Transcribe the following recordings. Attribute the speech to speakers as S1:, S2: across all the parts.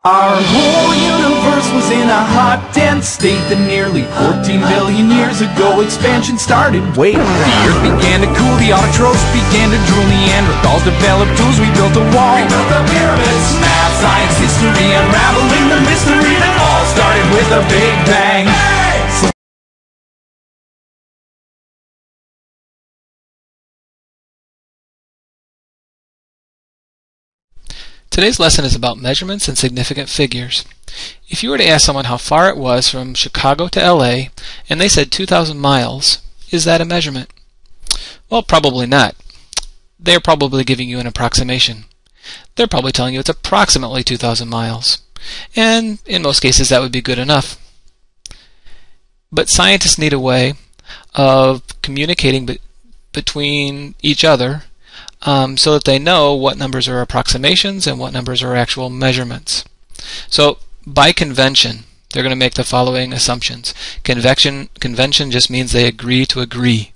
S1: Our whole universe was in a hot, dense state that nearly 14 billion years ago expansion started. Wait, the earth began to cool, the autotrophs began to drool, Neanderthals developed tools, we built a wall. We built the pyramids, math, science, history, unraveling the mystery that all started with a big bang. Hey!
S2: Today's lesson is about measurements and significant figures. If you were to ask someone how far it was from Chicago to LA, and they said 2,000 miles, is that a measurement? Well, probably not. They're probably giving you an approximation. They're probably telling you it's approximately 2,000 miles. And in most cases that would be good enough. But scientists need a way of communicating between each other so that they know what numbers are approximations and what numbers are actual measurements. So by convention, they're going to make the following assumptions. Convention just means they agree to agree.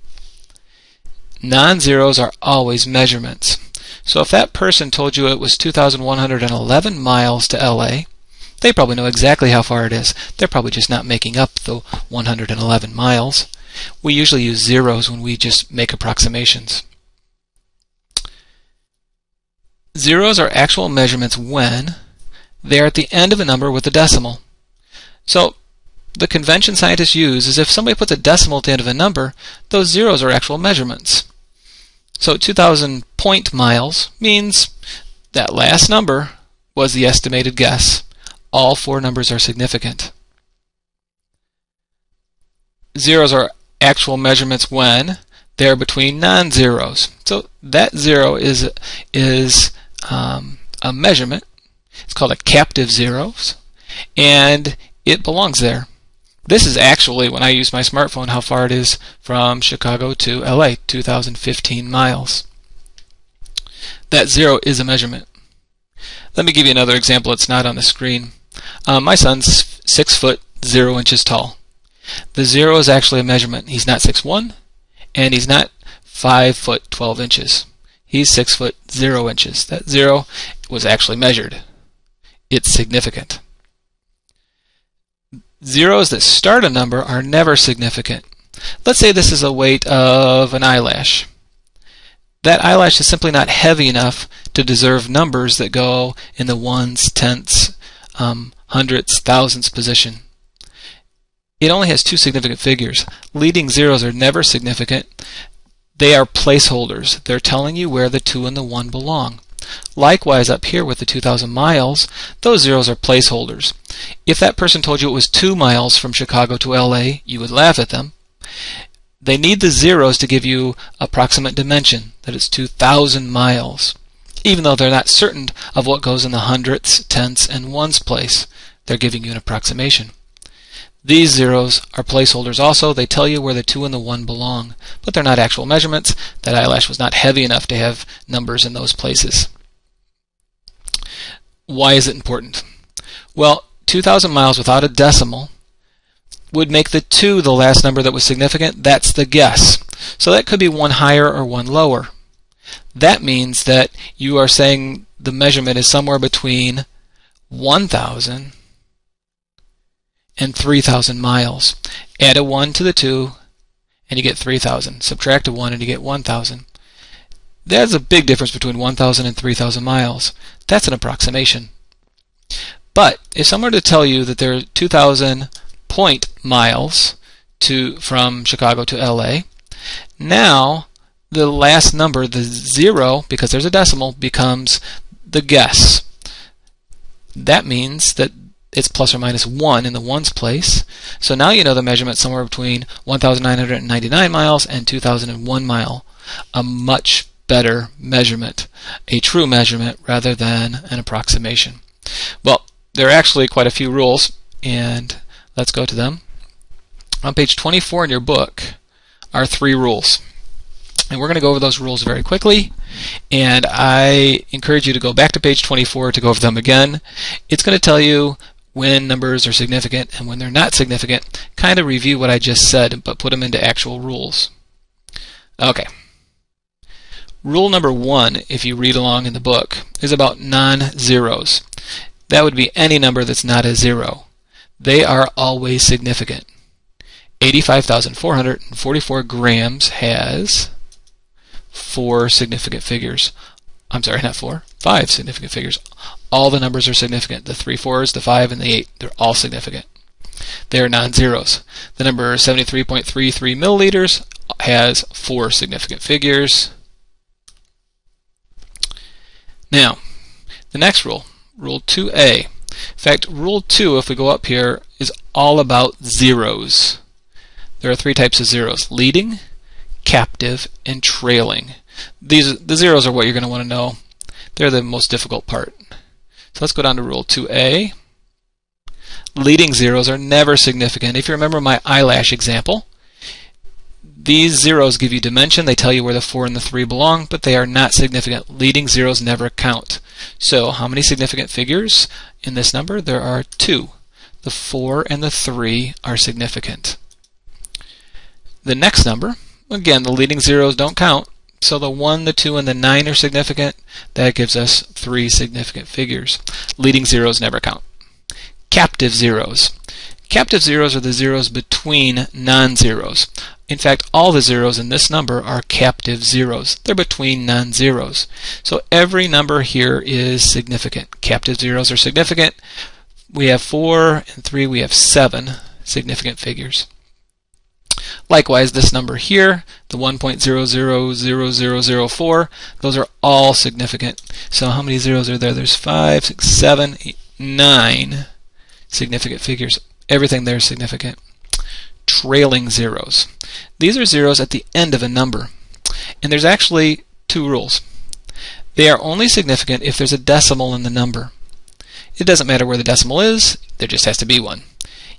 S2: Non-zeros are always measurements. So if that person told you it was 2,111 miles to LA, they probably know exactly how far it is. They're probably just not making up the 111 miles. We usually use zeros when we just make approximations. Zeros are actual measurements when they are at the end of a number with a decimal. So the convention scientists use is if somebody puts a decimal at the end of a number, those zeros are actual measurements. So 2,000 point miles means that last number was the estimated guess. All four numbers are significant. Zeros are actual measurements when they're between non-zeros. So that zero is a measurement. It's called a captive zeros, and it belongs there. This is actually, when I use my smartphone, how far it is from Chicago to LA, 2,015 miles. That zero is a measurement. Let me give you another example. It's not on the screen. My son's 6 foot 0 inches tall. The zero is actually a measurement. He's not 6'1", and he's not 5 foot 12 inches. He's 6 foot 0 inches. That zero was actually measured. It's significant. Zeros that start a number are never significant. Let's say this is a weight of an eyelash. That eyelash is simply not heavy enough to deserve numbers that go in the ones, tenths, hundredths, thousandths position. It only has two significant figures. Leading zeros are never significant. They are placeholders. They're telling you where the 2 and the 1 belong. Likewise, up here with the 2,000 miles, those zeros are placeholders. If that person told you it was 2 miles from Chicago to LA, you would laugh at them. They need the zeros to give you approximate dimension, that it's 2,000 miles. Even though they're not certain of what goes in the hundredths, tenths, and ones place, they're giving you an approximation. These zeros are placeholders also. They tell you where the 2 and the 1 belong, but they're not actual measurements. That eyelash was not heavy enough to have numbers in those places. Why is it important? Well, 2,000 miles without a decimal would make the 2 the last number that was significant. That's the guess. So that could be one higher or one lower. That means that you are saying the measurement is somewhere between 1,000 and 3,000 miles. Add a 1 to the 2 and you get 3,000. Subtract a 1 and you get 1,000. There's a big difference between 1,000 and 3,000 miles. That's an approximation. But if someone were to tell you that there are 2,000 point miles from Chicago to LA, now the last number, the 0, because there's a decimal, becomes the guess. That means that it's plus or minus 1 in the ones place. So now you know the measurement somewhere between 1,999 miles and 2,001 mile. A much better measurement. A true measurement rather than an approximation. Well, there are actually quite a few rules, and let's go to them. On page 24 in your book are 3 rules. And we're going to go over those rules very quickly, and I encourage you to go back to page 24 to go over them again. It's going to tell you when numbers are significant and when they're not significant. Kind of review what I just said, but put them into actual rules. Okay. Rule number 1, if you read along in the book, is about non-zeros. That would be any number that's not a 0. They are always significant. 85,444 grams has 4 significant figures. I'm sorry, not 4, 5 significant figures. All the numbers are significant. The 3 4s, the 5, and the 8, they're all significant. They are non-zeros. The number 73.33 milliliters has 4 significant figures. Now, the next rule, Rule 2a. In fact, Rule 2, if we go up here, is all about zeros. There are 3 types of zeros: leading, captive, and trailing. The zeros are what you're going to want to know. They're the most difficult part. So let's go down to Rule 2a. Leading zeros are never significant. If you remember my eyelash example, these zeros give you dimension. They tell you where the 4 and the 3 belong, but they are not significant. Leading zeros never count. So how many significant figures in this number? There are 2. The 4 and the 3 are significant. The next number, again, the leading zeros don't count. So the 1, the 2, and the 9 are significant. That gives us 3 significant figures. Leading zeros never count. Captive zeros. Captive zeros are the zeros between non-zeros. In fact, all the zeros in this number are captive zeros. They're between non-zeros. So every number here is significant. Captive zeros are significant. We have 4 and 3. We have 7 significant figures. Likewise, this number here, the 1.000004, those are all significant. So how many zeros are there? There's 5, 6, 7, 8, 9 significant figures. Everything there is significant. Trailing zeros. These are zeros at the end of a number. And there's actually 2 rules. They are only significant if there's a decimal in the number. It doesn't matter where the decimal is, there just has to be one.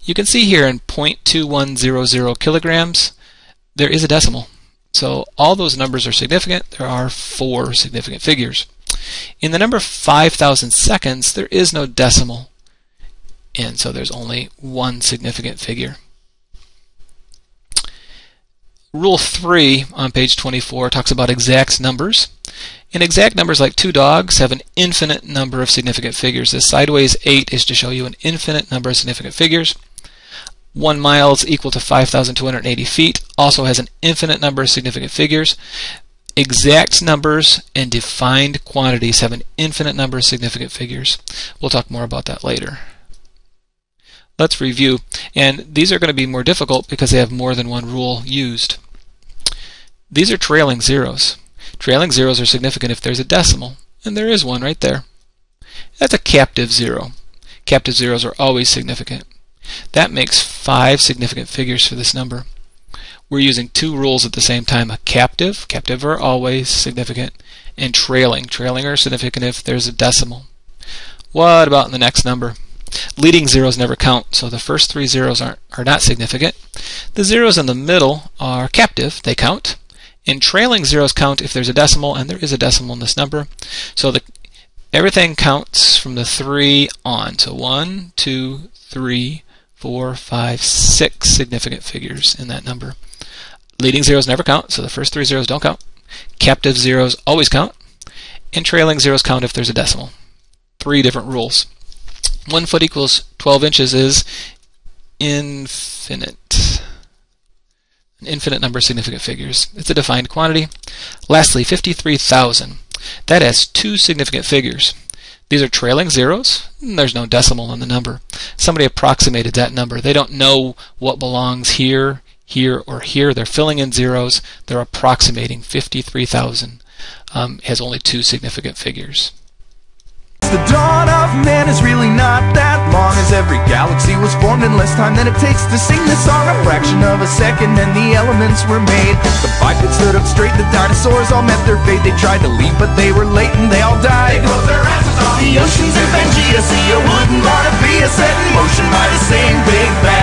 S2: You can see here in 0.2100 kilograms, there is a decimal. So all those numbers are significant. There are 4 significant figures. In the number 5,000 seconds, there is no decimal. And so there's only 1 significant figure. Rule 3 on page 24 talks about exact numbers. And exact numbers like 2 dogs have an infinite number of significant figures. This sideways 8 is to show you an infinite number of significant figures. 1 mile is equal to 5,280 feet, also has an infinite number of significant figures. Exact numbers and defined quantities have an infinite number of significant figures. We'll talk more about that later. Let's review. And these are going to be more difficult because they have more than one rule used. These are trailing zeros. Trailing zeros are significant if there's a decimal, and there is one right there. That's a captive zero. Captive zeros are always significant. That makes 5 significant figures for this number. We're using 2 rules at the same time. A captive are always significant, and trailing are significant if there's a decimal. What about in the next number? Leading zeros never count, so the first 3 zeros are not significant. The zeros in the middle are captive, they count. And trailing zeros count if there's a decimal, and there is a decimal in this number. So everything counts from the 3 on. So 1, 2, 3, 4, 5, 6 significant figures in that number. Leading zeros never count, so the first 3 zeros don't count. Captive zeros always count. And trailing zeros count if there's a decimal. 3 different rules. 1 foot equals 12 inches is infinite. An infinite number of significant figures. It's a defined quantity. Lastly, 53,000. That has 2 significant figures. These are trailing zeros. There's no decimal in the number. Somebody approximated that number. They don't know what belongs here, here, or here. They're filling in zeros. They're approximating 53,000. Has only 2 significant figures.
S1: The dawn of man is really not that long, as every galaxy was formed in less time than it takes to sing this song. A fraction of a second and the elements were made. The bipeds stood up straight, the dinosaurs all met their fate. They tried to leave but they were late and they all died. They closed their asses off. The oceans in Pangea, see, you wouldn't want to be a set in motion by the same Big Bang.